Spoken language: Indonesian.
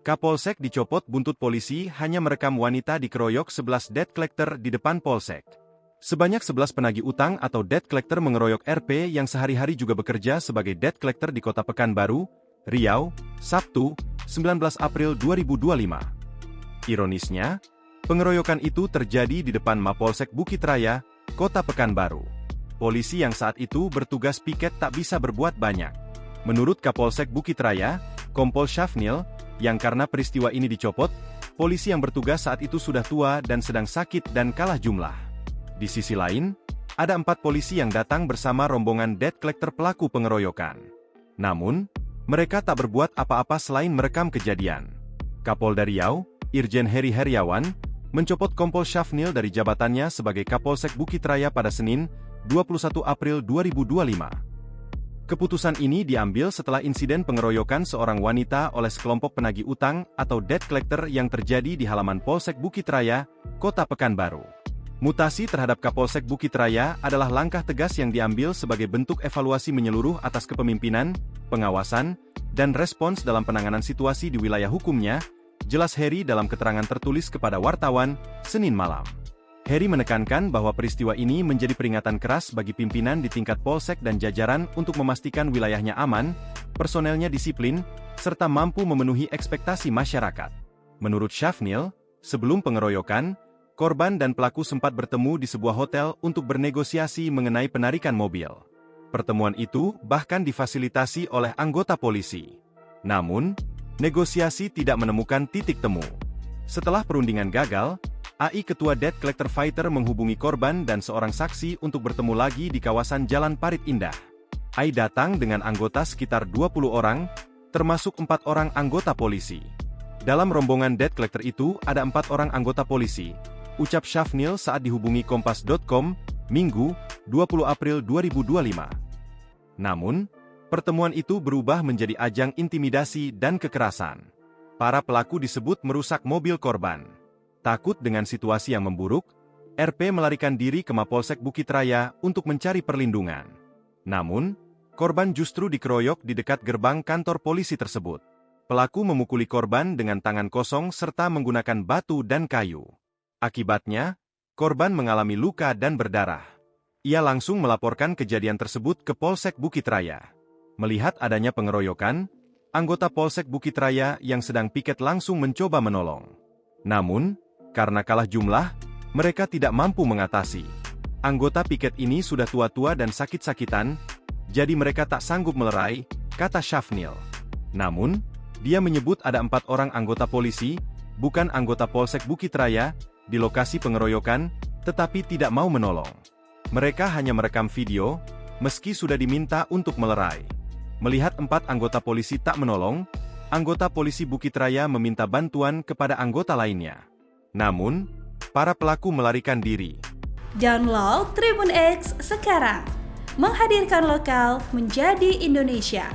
Kapolsek dicopot buntut polisi hanya merekam wanita dikeroyok 11 debt collector di depan polsek. Sebanyak 11 penagih utang atau debt collector mengeroyok RP yang sehari-hari juga bekerja sebagai debt collector di Kota Pekanbaru, Riau, Sabtu, 19 April 2025. Ironisnya, pengeroyokan itu terjadi di depan Mapolsek Bukit Raya, Kota Pekanbaru. Polisi yang saat itu bertugas piket tak bisa berbuat banyak. Menurut Kapolsek Bukit Raya, Kompol Syafnil, yang karena peristiwa ini dicopot, polisi yang bertugas saat itu sudah tua dan sedang sakit dan kalah jumlah. Di sisi lain, ada 4 polisi yang datang bersama rombongan debt collector pelaku pengeroyokan. Namun, mereka tak berbuat apa-apa selain merekam kejadian. Kapolda Riau, Irjen Heri Heriawan, mencopot Kompol Syafnil dari jabatannya sebagai Kapolsek Bukit Raya pada Senin, 21 April 2025. Keputusan ini diambil setelah insiden pengeroyokan seorang wanita oleh sekelompok penagih utang atau debt collector yang terjadi di halaman Polsek Bukit Raya, Kota Pekanbaru. Mutasi terhadap Kapolsek Bukit Raya adalah langkah tegas yang diambil sebagai bentuk evaluasi menyeluruh atas kepemimpinan, pengawasan, dan respons dalam penanganan situasi di wilayah hukumnya, jelas Heri dalam keterangan tertulis kepada wartawan, Senin malam. Heri menekankan bahwa peristiwa ini menjadi peringatan keras bagi pimpinan di tingkat polsek dan jajaran untuk memastikan wilayahnya aman, personelnya disiplin, serta mampu memenuhi ekspektasi masyarakat. Menurut Syafnil, sebelum pengeroyokan, korban dan pelaku sempat bertemu di sebuah hotel untuk bernegosiasi mengenai penarikan mobil. Pertemuan itu bahkan difasilitasi oleh anggota polisi. Namun, negosiasi tidak menemukan titik temu. Setelah perundingan gagal, AI Ketua Debt Collector Fighter menghubungi korban dan seorang saksi untuk bertemu lagi di kawasan Jalan Parit Indah. AI datang dengan anggota sekitar 20 orang, termasuk 4 orang anggota polisi. Dalam rombongan debt collector itu ada 4 orang anggota polisi, ucap Syafnil saat dihubungi Kompas.com, Minggu, 20 April 2025. Namun, pertemuan itu berubah menjadi ajang intimidasi dan kekerasan. Para pelaku disebut merusak mobil korban. Takut dengan situasi yang memburuk, RP melarikan diri ke Mapolsek Bukit Raya untuk mencari perlindungan. Namun, korban justru dikeroyok di dekat gerbang kantor polisi tersebut. Pelaku memukuli korban dengan tangan kosong serta menggunakan batu dan kayu. Akibatnya, korban mengalami luka dan berdarah. Ia langsung melaporkan kejadian tersebut ke Polsek Bukit Raya. Melihat adanya pengeroyokan, anggota Polsek Bukit Raya yang sedang piket langsung mencoba menolong. Namun, karena kalah jumlah, mereka tidak mampu mengatasi. Anggota piket ini sudah tua-tua dan sakit-sakitan, jadi mereka tak sanggup melerai, kata Syafnil. Namun, dia menyebut ada 4 orang anggota polisi, bukan anggota Polsek Bukit Raya, di lokasi pengeroyokan, tetapi tidak mau menolong. Mereka hanya merekam video, meski sudah diminta untuk melerai. Melihat 4 anggota polisi tak menolong, anggota polisi Bukit Raya meminta bantuan kepada anggota lainnya. Namun, para pelaku melarikan diri. Download Tribun X sekarang, menghadirkan lokal menjadi Indonesia.